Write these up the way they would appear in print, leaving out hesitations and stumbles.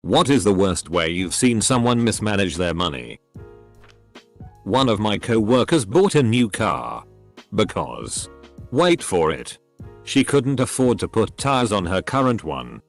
What is the worst way you've seen someone mismanage their money? One of my co-workers bought a new car because, wait for it, she couldn't afford to put tires on her current one.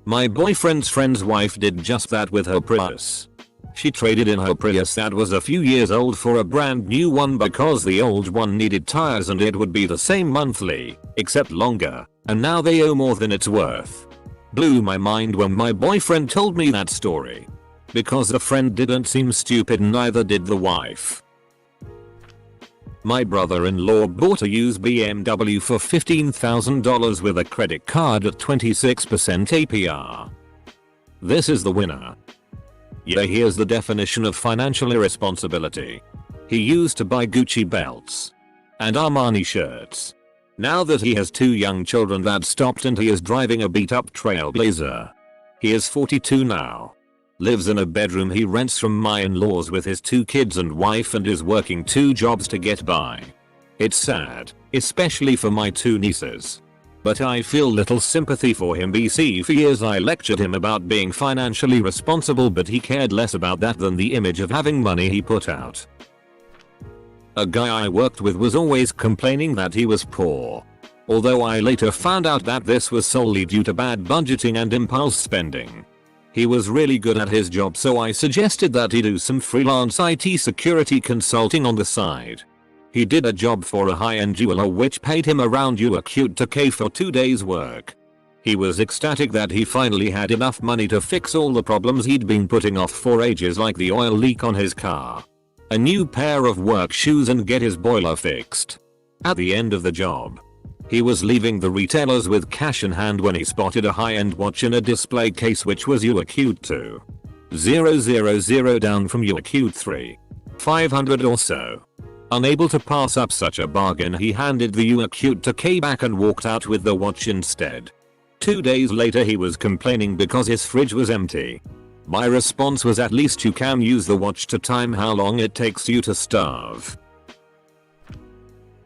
My boyfriend's friend's wife did just that with her Prius. She traded in her Prius that was a few years old for a brand new one because the old one needed tires and it would be the same monthly, except longer, and now they owe more than it's worth. Blew my mind when my boyfriend told me that story. Because the friend didn't seem stupid, neither did the wife. My brother-in-law bought a used BMW for $15,000 with a credit card at 26% APR. This is the winner. Yeah, here's the definition of financial irresponsibility. He used to buy Gucci belts and Armani shirts. Now that he has 2 young children, that stopped and he is driving a beat-up Trailblazer. He is 42 now. Lives in a bedroom he rents from my in-laws with his 2 kids and wife and is working 2 jobs to get by. It's sad, especially for my 2 nieces. But I feel little sympathy for him. BC, for years I lectured him about being financially responsible, but he cared less about that than the image of having money he put out. A guy I worked with was always complaining that he was poor. Although I later found out that this was solely due to bad budgeting and impulse spending. He was really good at his job, so I suggested that he do some freelance IT security consulting on the side. He did a job for a high-end jeweler which paid him around $2K for 2 days work. He was ecstatic that he finally had enough money to fix all the problems he'd been putting off for ages, like the oil leak on his car, a new pair of work shoes, and get his boiler fixed. At the end of the job, he was leaving the retailers with cash in hand when he spotted a high-end watch in a display case which was $2,000 down from $3,500 or so. Unable to pass up such a bargain, he handed the $2K back and walked out with the watch instead. 2 days later he was complaining because his fridge was empty. My response was, at least you can use the watch to time how long it takes you to starve.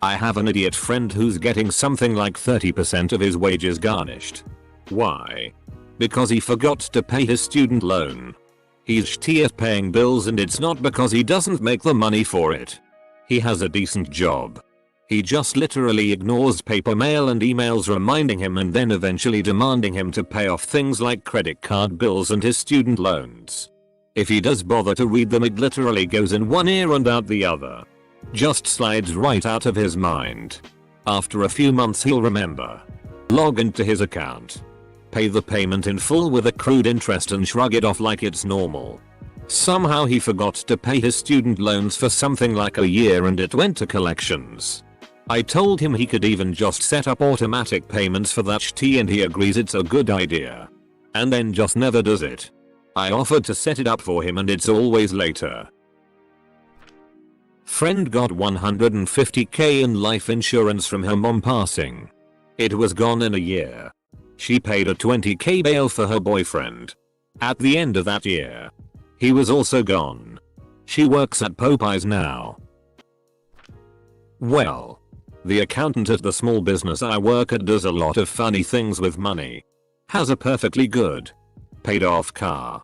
I have an idiot friend who's getting something like 30% of his wages garnished. Why? Because he forgot to pay his student loan. He's shitty at paying bills, and it's not because he doesn't make the money for it. He has a decent job. He just literally ignores paper mail and emails reminding him and then eventually demanding him to pay off things like credit card bills and his student loans. If he does bother to read them, it literally goes in one ear and out the other. Just slides right out of his mind. After a few months he'll remember. Log into his account. Pay the payment in full with accrued interest and shrug it off like it's normal. Somehow he forgot to pay his student loans for something like a year and it went to collections. I told him he could even just set up automatic payments for that shit, and he agrees it's a good idea. And then just never does it. I offered to set it up for him and it's always later. Friend got $150K in life insurance from her mom passing. It was gone in a year. She paid a $20K bail for her boyfriend. At the end of that year, he was also gone. She works at Popeyes now. Well, the accountant at the small business I work at does a lot of funny things with money. Has a perfectly good, paid off car.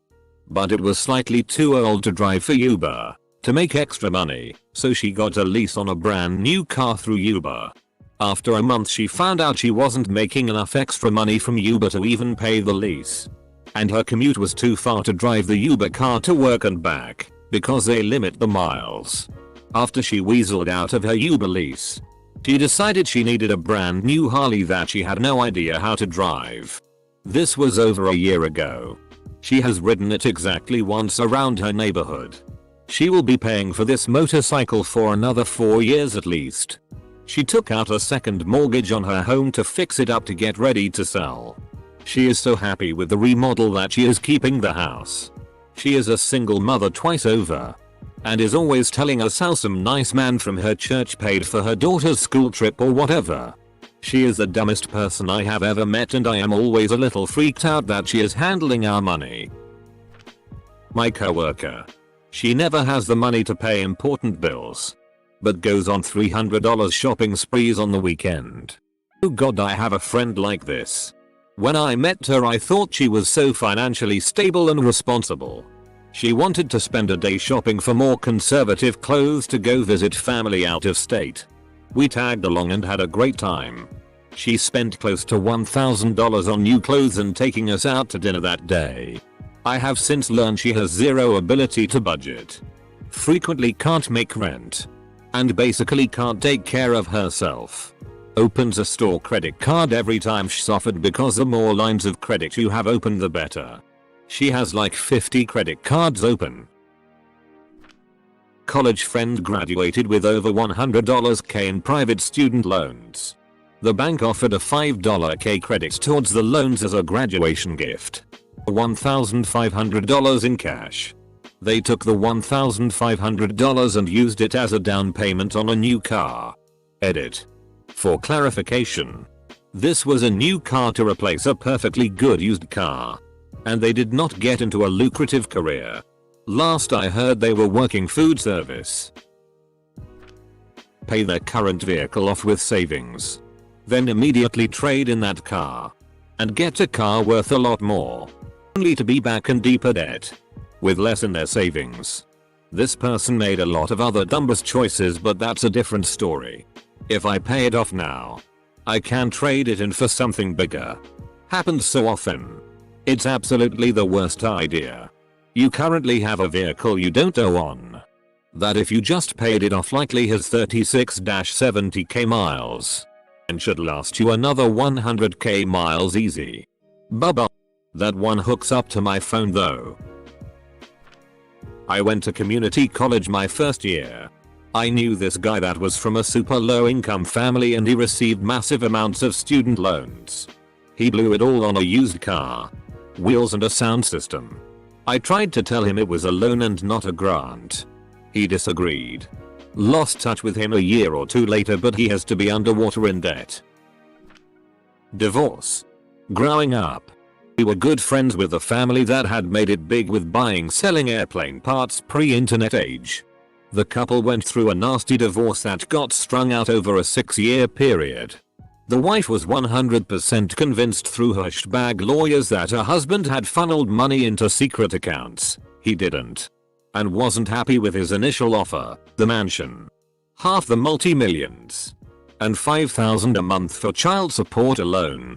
But it was slightly too old to drive for Uber to make extra money, so she got a lease on a brand new car through Uber. After a month she found out she wasn't making enough extra money from Uber to even pay the lease. And her commute was too far to drive the Uber car to work and back, because they limit the miles. After she weaseled out of her Uber lease, she decided she needed a brand new Harley that she had no idea how to drive. This was over a year ago. She has ridden it exactly once around her neighborhood. She will be paying for this motorcycle for another 4 years at least. She took out a second mortgage on her home to fix it up to get ready to sell. She is so happy with the remodel that she is keeping the house. She is a single mother twice over, and is always telling us how some nice man from her church paid for her daughter's school trip or whatever. She is the dumbest person I have ever met, and I am always a little freaked out that she is handling our money. My coworker. She never has the money to pay important bills, but goes on $300 shopping sprees on the weekend. Oh god, I have a friend like this. When I met her I thought she was so financially stable and responsible. She wanted to spend a day shopping for more conservative clothes to go visit family out of state. We tagged along and had a great time. She spent close to $1,000 on new clothes and taking us out to dinner that day. I have since learned she has zero ability to budget, frequently can't make rent, and basically can't take care of herself. Opens a store credit card every time she's offered because the more lines of credit you have open the better. She has like 50 credit cards open. College friend graduated with over $100k in private student loans. The bank offered a $5k credit towards the loans as a graduation gift. $1,500 in cash. They took the $1,500 and used it as a down payment on a new car. Edit. For clarification, this was a new car to replace a perfectly good used car. And they did not get into a lucrative career. Last I heard they were working food service. Pay their current vehicle off with savings. Then immediately trade in that car. And get a car worth a lot more. Only to be back in deeper debt. With less in their savings. This person made a lot of other dumbest choices, but that's a different story. If I pay it off now, I can trade it in for something bigger. Happens so often. It's absolutely the worst idea. You currently have a vehicle you don't owe on. That if you just paid it off likely has 36-70k miles. And should last you another 100k miles easy. Bubba. That one hooks up to my phone though. I went to community college my first year. I knew this guy that was from a super low income family and he received massive amounts of student loans. He blew it all on a used car, wheels and a sound system. I tried to tell him it was a loan and not a grant. He disagreed. Lost touch with him a year or two later, but he has to be underwater in debt. Divorce. Growing up, we were good friends with a family that had made it big with buying selling airplane parts pre-internet age. The couple went through a nasty divorce that got strung out over a 6-year period. The wife was 100% convinced through her shbag lawyers that her husband had funneled money into secret accounts. He didn't. And wasn't happy with his initial offer, the mansion, half the multi-millions, and $5,000 a month for child support alone.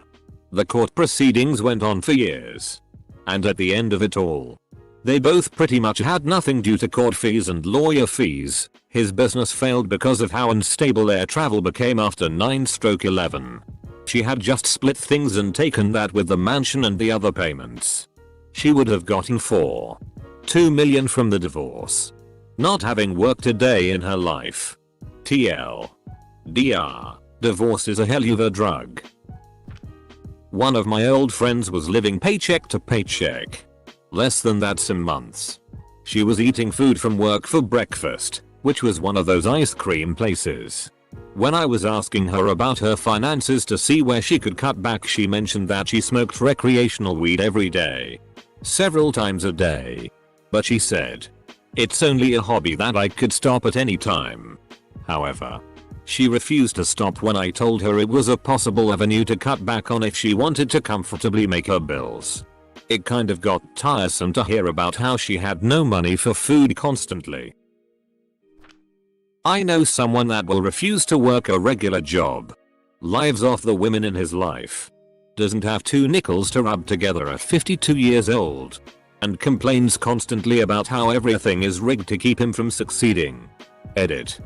The court proceedings went on for years. And at the end of it all, they both pretty much had nothing due to court fees and lawyer fees. His business failed because of how unstable air travel became after 9/11. She had just split things and taken that with the mansion and the other payments. She would have gotten $2 million from the divorce. Not having worked a day in her life. TL. DR. Divorce is a hell of a drug. One of my old friends was living paycheck to paycheck. Less than that some months. She was eating food from work for breakfast, which was one of those ice cream places. When I was asking her about her finances to see where she could cut back, she mentioned that she smoked recreational weed every day. Several times a day. But she said, it's only a hobby that I could stop at any time. However, she refused to stop when I told her it was a possible avenue to cut back on if she wanted to comfortably make her bills. It kind of got tiresome to hear about how she had no money for food constantly. I know someone that will refuse to work a regular job. Lives off the women in his life. Doesn't have 2 nickels to rub together at 52 years old. And complains constantly about how everything is rigged to keep him from succeeding. Edit.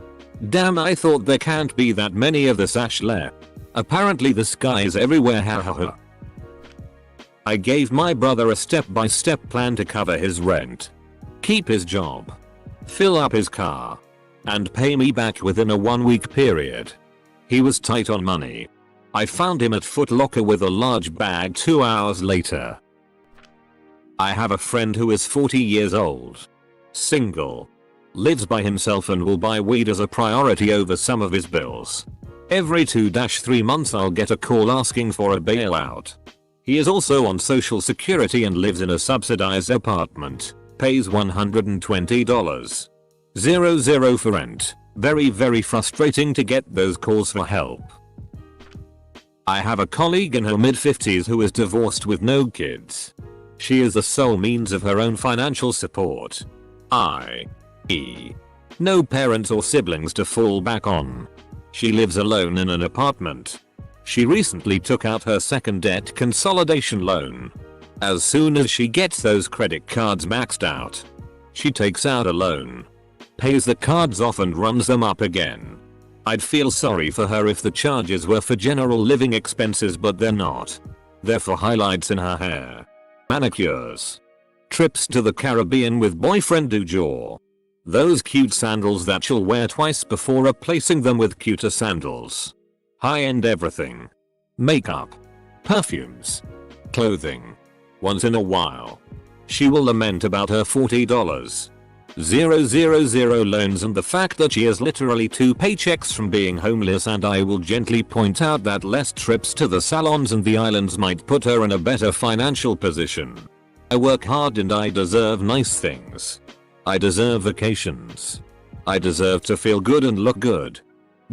Damn, I thought there can't be that many of this ash left. Apparently the sky is everywhere, hahaha. I gave my brother a step-by-step plan to cover his rent, keep his job, fill up his car, and pay me back within a 1-week period. He was tight on money. I found him at Foot Locker with a large bag 2 hours later. I have a friend who is 40 years old, single, lives by himself and will buy weed as a priority over some of his bills. Every 2-3 months I'll get a call asking for a bailout. He is also on social security and lives in a subsidized apartment, pays $120.00 for rent. Very frustrating to get those calls for help. I have a colleague in her mid-50s who is divorced with no kids. She is the sole means of her own financial support. i.e. no parents or siblings to fall back on. She lives alone in an apartment. She recently took out her second debt consolidation loan. As soon as she gets those credit cards maxed out, she takes out a loan, pays the cards off and runs them up again. I'd feel sorry for her if the charges were for general living expenses, but they're not. They're for highlights in her hair, manicures, trips to the Caribbean with boyfriend du jour, those cute sandals that she'll wear twice before replacing them with cuter sandals, high-end everything, makeup, perfumes, clothing. Once in a while, she will lament about her $40,000 loans and the fact that she has literally 2 paychecks from being homeless, and I will gently point out that less trips to the salons and the islands might put her in a better financial position. I work hard and I deserve nice things. I deserve vacations. I deserve to feel good and look good.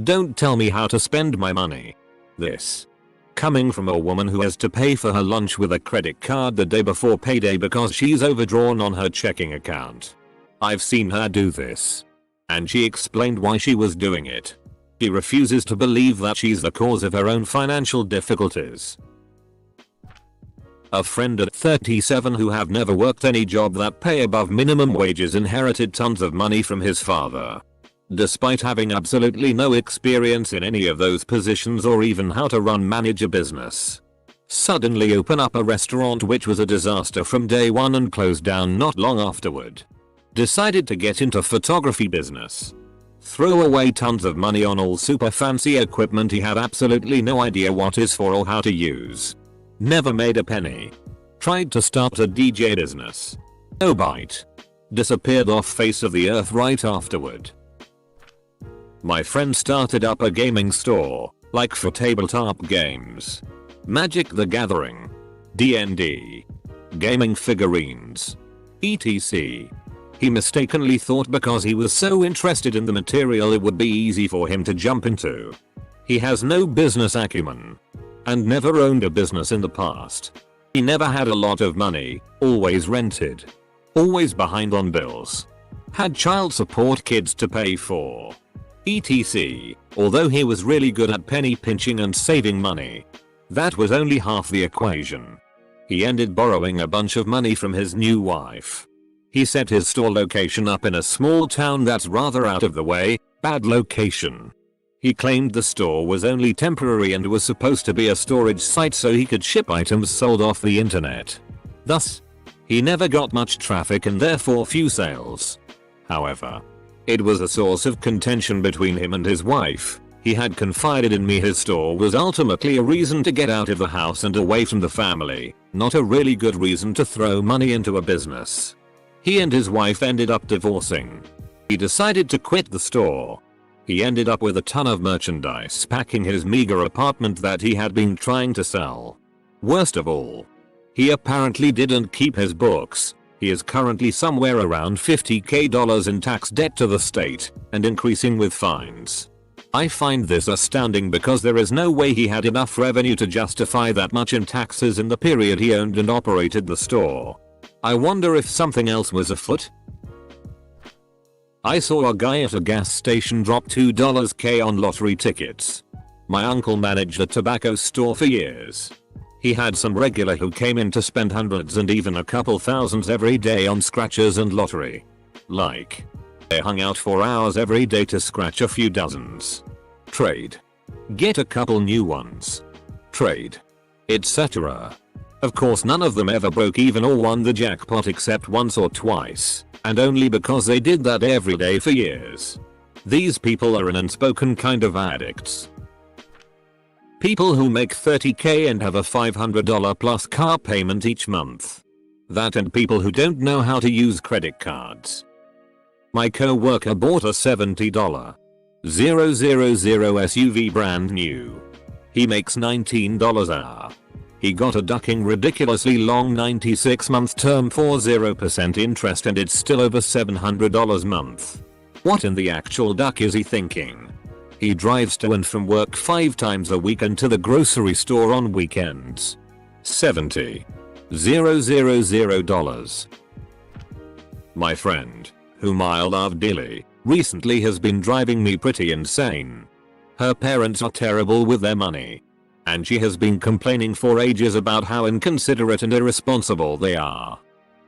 Don't tell me how to spend my money. This coming from a woman who has to pay for her lunch with a credit card the day before payday because she's overdrawn on her checking account. I've seen her do this. And she explained why she was doing it. She refuses to believe that she's the cause of her own financial difficulties. A friend at 37 who have never worked any job that pay above minimum wages inherited tons of money from his father. Despite having absolutely no experience in any of those positions or even how to manage a business. Suddenly open up a restaurant which was a disaster from day one and closed down not long afterward. Decided to get into photography business. Throw away tons of money on all super fancy equipment he had absolutely no idea what is for or how to use. Never made a penny. Tried to start a DJ business. No bite. Disappeared off face of the earth right afterward. My friend started up a gaming store, like for tabletop games. Magic the Gathering, D&D, gaming figurines, etc. He mistakenly thought because he was so interested in the material it would be easy for him to jump into. He has no business acumen. And never owned a business in the past. He never had a lot of money, always rented. Always behind on bills. Had child support kids to pay for. etc. Although he was really good at penny pinching and saving money. That was only half the equation. He ended borrowing a bunch of money from his new wife. He set his store location up in a small town that's rather out of the way, bad location. He claimed the store was only temporary and was supposed to be a storage site so he could ship items sold off the internet. Thus, he never got much traffic and therefore few sales. However, it was a source of contention between him and his wife. He had confided in me his store was ultimately a reason to get out of the house and away from the family, not a really good reason to throw money into a business. He and his wife ended up divorcing. He decided to quit the store. He ended up with a ton of merchandise packing his meager apartment that he had been trying to sell. Worst of all, he apparently didn't keep his books. He is currently somewhere around $50,000 in tax debt to the state, and increasing with fines. I find this astounding because there is no way he had enough revenue to justify that much in taxes in the period he owned and operated the store. I wonder if something else was afoot? I saw a guy at a gas station drop $2K on lottery tickets. My uncle managed a tobacco store for years. He had some regular who came in to spend hundreds and even a couple thousands every day on scratchers and lottery. Like, they hung out for hours every day to scratch a few dozens. Trade. Get a couple new ones. Trade. Etc. Of course none of them ever broke even or won the jackpot except once or twice. And only because they did that every day for years. These people are an unspoken kind of addicts. People who make $30K and have a $500 plus car payment each month. That and people who don't know how to use credit cards. My co-worker bought a $70 000 SUV brand new. He makes $19 an hour. He got a ducking ridiculously long 96-month term for 0% interest and it's still over $700 a month. What in the actual duck is he thinking? He drives to and from work 5 times a week and to the grocery store on weekends. $70,000. My friend, whom I love dearly, recently has been driving me pretty insane. Her parents are terrible with their money, and she has been complaining for ages about how inconsiderate and irresponsible they are.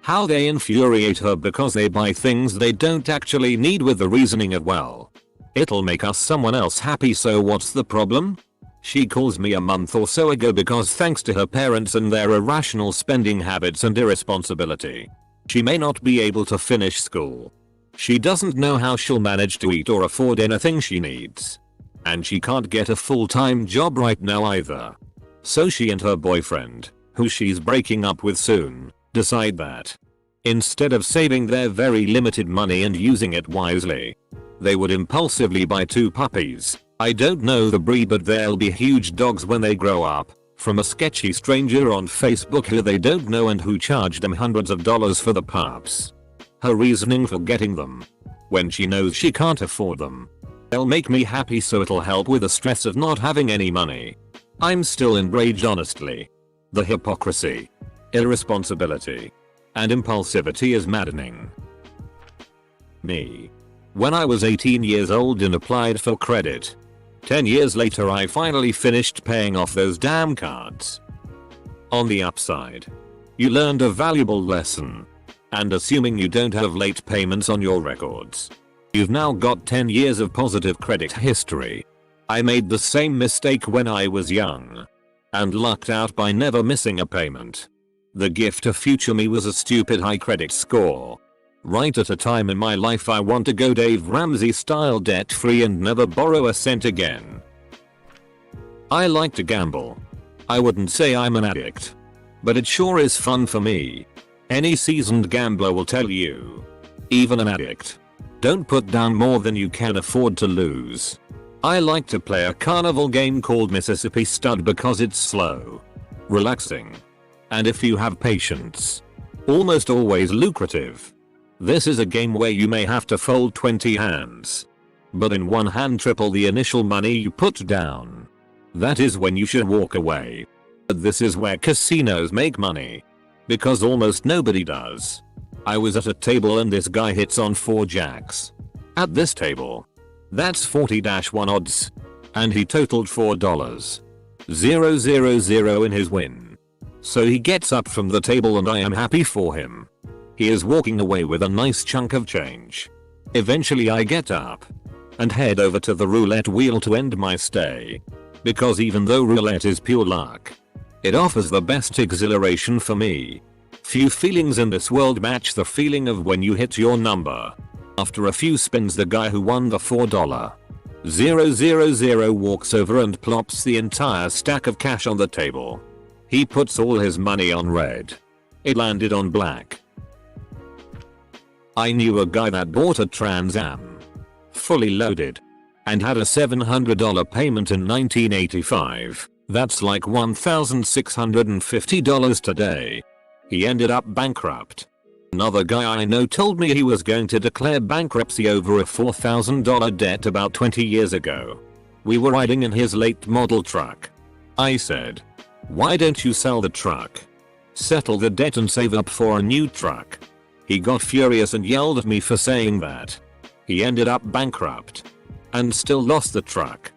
How they infuriate her because they buy things they don't actually need with the reasoning of, well, it'll make us someone else happy, so what's the problem? She calls me a month or so ago because thanks to her parents and their irrational spending habits and irresponsibility, she may not be able to finish school. She doesn't know how she'll manage to eat or afford anything she needs. And she can't get a full-time job right now either. So she and her boyfriend, who she's breaking up with soon, decide that instead of saving their very limited money and using it wisely, they would impulsively buy 2 puppies. I don't know the breed, but they'll be huge dogs when they grow up, from a sketchy stranger on Facebook who they don't know and who charged them hundreds of dollars for the pups. Her reasoning for getting them, when she knows she can't afford them: they'll make me happy, so it'll help with the stress of not having any money. I'm still enraged, honestly. The hypocrisy, irresponsibility, and impulsivity is maddening. Me. When I was 18 years old and applied for credit. 10 years later I finally finished paying off those damn cards. On the upside, you learned a valuable lesson. And assuming you don't have late payments on your records, you've now got 10 years of positive credit history. I made the same mistake when I was young, and lucked out by never missing a payment. The gift to future me was a stupid high credit score. Right at a time in my life I want to go Dave Ramsey style debt free and never borrow a cent again. I like to gamble. I wouldn't say I'm an addict, but it sure is fun for me. Any seasoned gambler will tell you, even an addict, don't put down more than you can afford to lose. I like to play a carnival game called Mississippi Stud because it's slow, relaxing, and if you have patience, almost always lucrative. This is a game where you may have to fold 20 hands, but in one hand triple the initial money you put down. That is when you should walk away. But this is where casinos make money, because almost nobody does. I was at a table and this guy hits on 4 jacks. At this table, that's 40-1 odds, and he totaled $4,000 in his win. So he gets up from the table and I am happy for him. He is walking away with a nice chunk of change. Eventually I get up and head over to the roulette wheel to end my stay, because even though roulette is pure luck, it offers the best exhilaration for me. Few feelings in this world match the feeling of when you hit your number. After a few spins the guy who won the $4,000 walks over and plops the entire stack of cash on the table. He puts all his money on red. It landed on black. I knew a guy that bought a Trans Am, fully loaded, and had a $700 payment in 1985. That's like $1,650 today. He ended up bankrupt. Another guy I know told me he was going to declare bankruptcy over a $4,000 debt about 20 years ago. We were riding in his late model truck. I said, "Why don't you sell the truck? Settle the debt and save up for a new truck." He got furious and yelled at me for saying that. He ended up bankrupt and still lost the truck.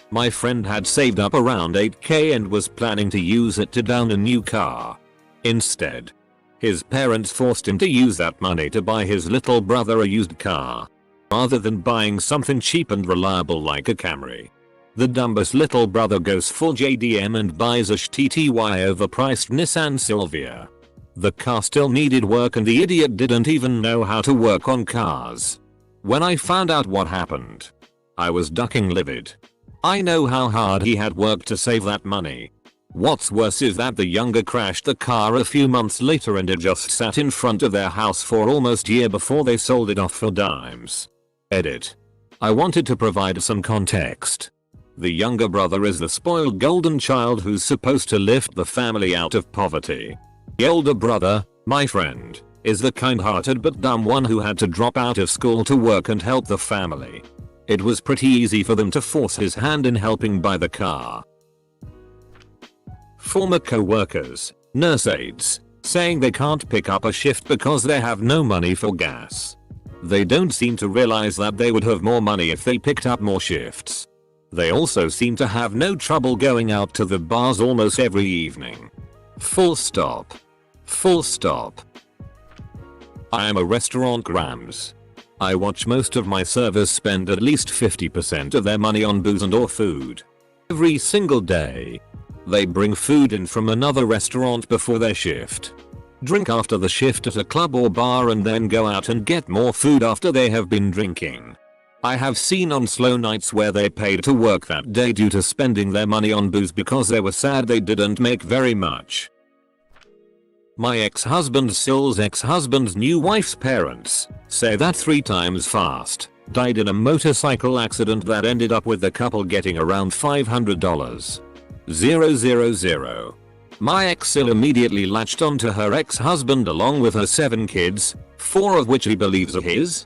My friend had saved up around $8,000 and was planning to use it to down a new car. Instead, his parents forced him to use that money to buy his little brother a used car, rather than buying something cheap and reliable like a Camry. The dumbest little brother goes full JDM and buys a TTY overpriced Nissan Silvia. The car still needed work and the idiot didn't even know how to work on cars. When I found out what happened, I was ducking livid. I know how hard he had worked to save that money. What's worse is that the younger crashed the car a few months later and it just sat in front of their house for almost a year before they sold it off for dimes. Edit. I wanted to provide some context. The younger brother is the spoiled golden child who's supposed to lift the family out of poverty. The older brother, my friend, is the kind-hearted but dumb one who had to drop out of school to work and help the family. It was pretty easy for them to force his hand in helping buy the car. Former co-workers, nurse aides, saying they can't pick up a shift because they have no money for gas. They don't seem to realize that they would have more money if they picked up more shifts. They also seem to have no trouble going out to the bars almost every evening. Full stop. Full stop. I am a restaurant grams. I watch most of my servers spend at least 50% of their money on booze and or food. Every single day. They bring food in from another restaurant before their shift. Drink after the shift at a club or bar and then go out and get more food after they have been drinking. I have seen on slow nights where they paid to work that day due to spending their money on booze because they were sad they didn't make very much. My ex-husband Sill's ex-husband's new wife's parents say that 3 times fast died in a motorcycle accident that ended up with the couple getting around $500. 000. My ex-Sill immediately latched onto her ex-husband along with her 7 kids, 4 of which he believes are his.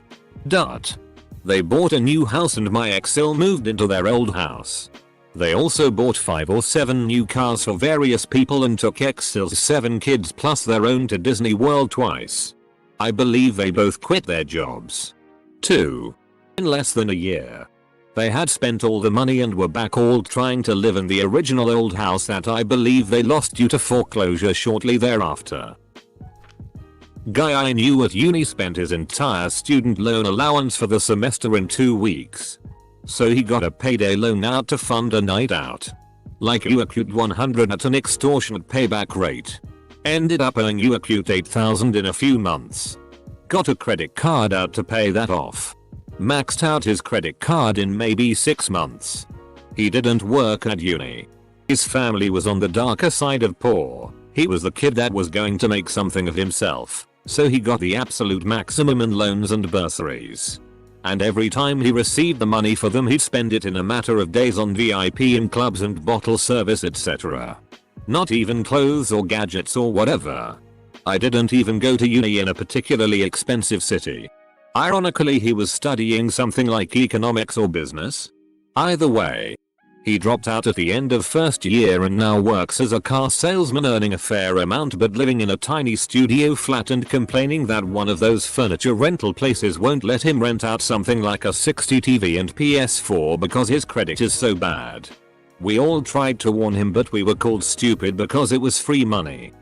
They bought a new house and my ex-Sill moved into their old house. They also bought 5 or 7 new cars for various people and took ex-Sill's 7 kids plus their own to Disney World twice. I believe they both quit their jobs. 2. In less than a year. They had spent all the money and were back all trying to live in the original old house that I believe they lost due to foreclosure shortly thereafter. Guy I knew at uni spent his entire student loan allowance for the semester in 2 weeks. So he got a payday loan out to fund a night out. Like you accrued 100 at an extortionate payback rate. Ended up owing you accrued 8,000 in a few months. Got a credit card out to pay that off. Maxed out his credit card in maybe 6 months. He didn't work at uni. His family was on the darker side of poor. He was the kid that was going to make something of himself. So he got the absolute maximum in loans and bursaries. And every time he received the money for them he'd spend it in a matter of days on VIP in clubs and bottle service etc. Not even clothes or gadgets or whatever. I didn't even go to uni in a particularly expensive city. Ironically he was studying something like economics or business. Either way. He dropped out at the end of first year and now works as a car salesman earning a fair amount but living in a tiny studio flat and complaining that one of those furniture rental places won't let him rent out something like a 60 TV and PS4 because his credit is so bad. We all tried to warn him but we were called stupid because it was free money.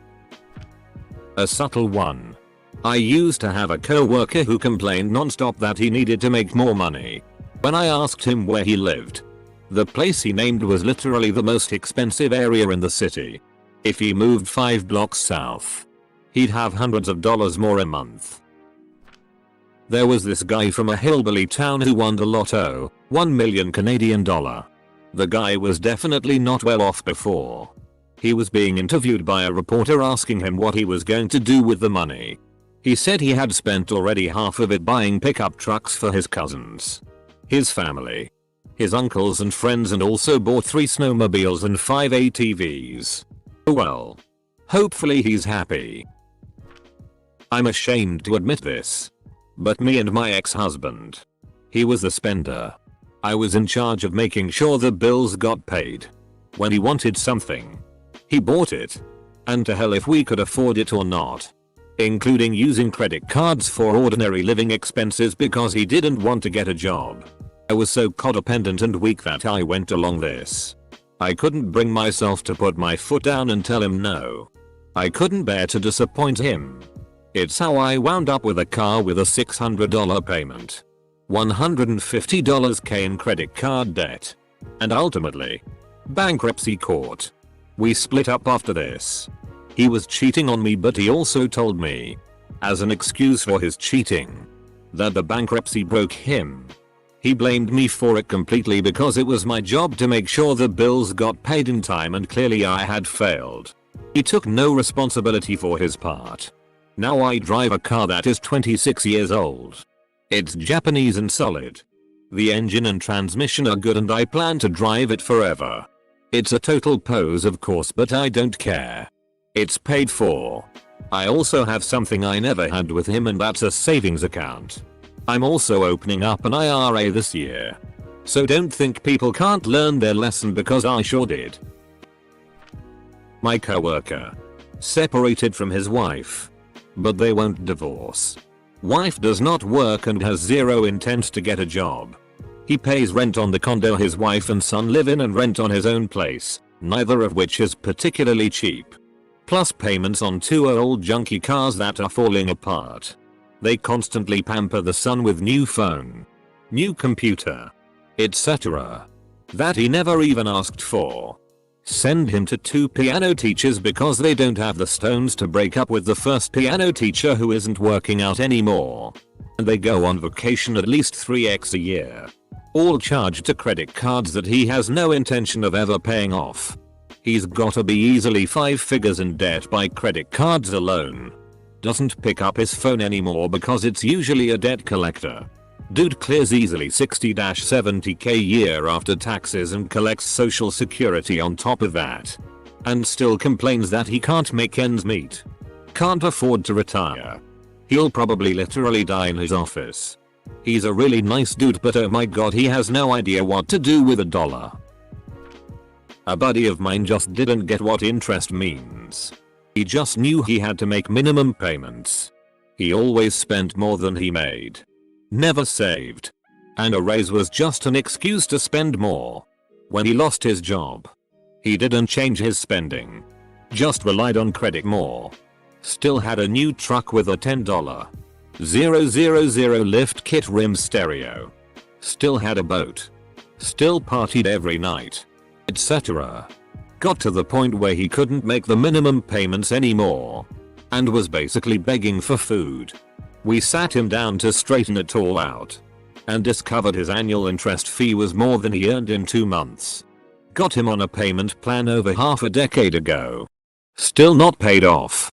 A subtle one. I used to have a co-worker who complained non-stop that he needed to make more money. When I asked him where he lived, the place he named was literally the most expensive area in the city. If he moved 5 blocks south, he'd have hundreds of dollars more a month. There was this guy from a hillbilly town who won the lotto, 1 million Canadian dollar. The guy was definitely not well off before. He was being interviewed by a reporter asking him what he was going to do with the money. He said he had spent already half of it buying pickup trucks for his cousins, his family, his uncles and friends, and also bought 3 snowmobiles and 5 ATVs. Well, hopefully he's happy. I'm ashamed to admit this, but me and my ex-husband, he was the spender. I was in charge of making sure the bills got paid. When he wanted something, he bought it. And to hell if we could afford it or not. Including using credit cards for ordinary living expenses because he didn't want to get a job. I was so codependent and weak that I went along this. I couldn't bring myself to put my foot down and tell him no. I couldn't bear to disappoint him. It's how I wound up with a car with a $600 payment, $150k in credit card debt, and ultimately, bankruptcy court. We split up after this. He was cheating on me, but he also told me, as an excuse for his cheating, that the bankruptcy broke him. He blamed me for it completely because it was my job to make sure the bills got paid in time, and clearly I had failed. He took no responsibility for his part. Now I drive a car that is 26 years old. It's Japanese and solid. The engine and transmission are good and I plan to drive it forever. It's a total pose of course, but I don't care. It's paid for. I also have something I never had with him, and that's a savings account. I'm also opening up an IRA this year. So don't think people can't learn their lesson because I sure did. My coworker. Separated from his wife. But they won't divorce. Wife does not work and has zero intent to get a job. He pays rent on the condo his wife and son live in and rent on his own place, neither of which is particularly cheap. Plus payments on 2 old junky cars that are falling apart. They constantly pamper the son with new phone, new computer, etc. that he never even asked for. Send him to 2 piano teachers because they don't have the stones to break up with the first piano teacher who isn't working out anymore. And they go on vacation at least 3x a year. All charged to credit cards that he has no intention of ever paying off. He's gotta be easily 5 figures in debt by credit cards alone. Doesn't pick up his phone anymore because it's usually a debt collector. Dude clears easily 60-70k a year after taxes and collects social security on top of that. And still complains that he can't make ends meet. Can't afford to retire. He'll probably literally die in his office. He's a really nice dude, but oh my god, he has no idea what to do with $1. A buddy of mine just didn't get what interest means. He just knew he had to make minimum payments. He always spent more than he made. Never saved. And a raise was just an excuse to spend more. When he lost his job, he didn't change his spending. Just relied on credit more. Still had a new truck with a $10,000 lift kit rim stereo. Still had a boat. Still partied every night. Etc. Got to the point where he couldn't make the minimum payments anymore. And was basically begging for food. We sat him down to straighten it all out. And discovered his annual interest fee was more than he earned in 2 months. Got him on a payment plan over half a decade ago. Still not paid off.